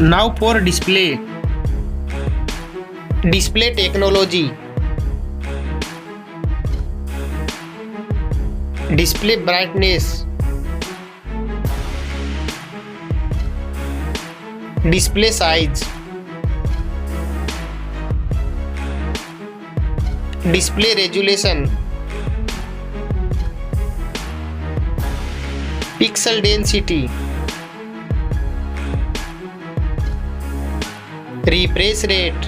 Now for display. Display technology. Display brightness. Display size. Display resolution. Pixel density. Refresh rate.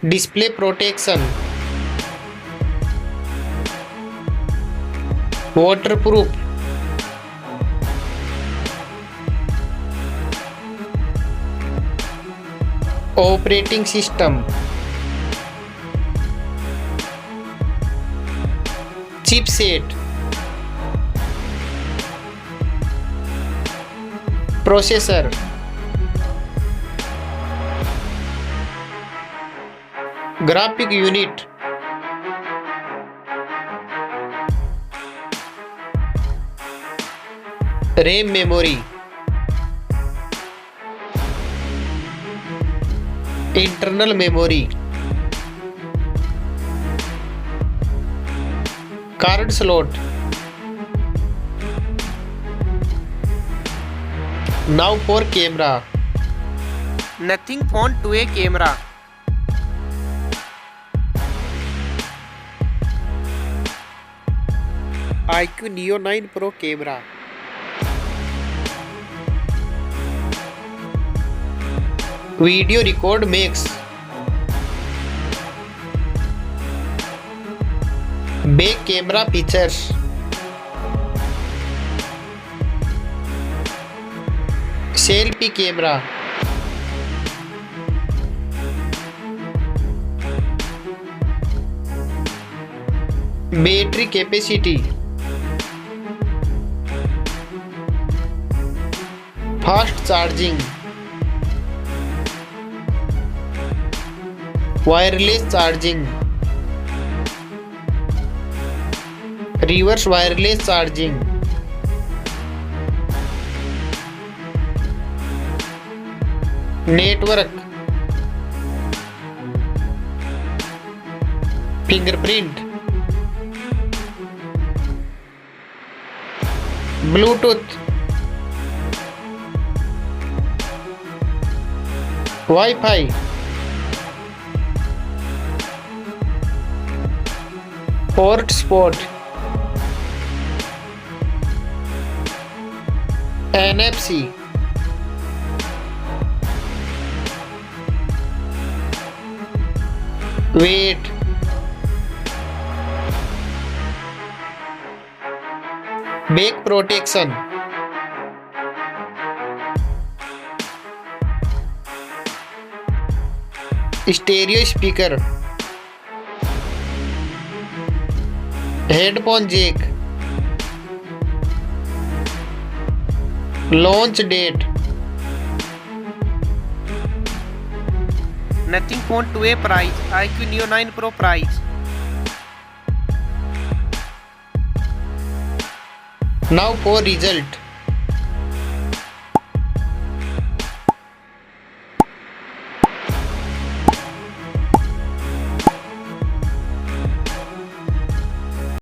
Display protection. Waterproof. Operating system. Chipset. Processor. Graphic unit. RAM memory. Internal memory. Card slot. Now for camera. Nothing phone 2A camera. iQOO Neo 9 Pro camera. Video record mix. Back camera features. Selfie camera. Battery capacity. Fast charging. Wireless charging. Reverse wireless charging. Network. Fingerprint. Bluetooth. Wi-Fi. Port spot. NFC. Weight. Back protection. Stereo speaker. Headphone jack. Launch date. Nothing phone 2A price. iQOO Neo 9 Pro price. Now for result.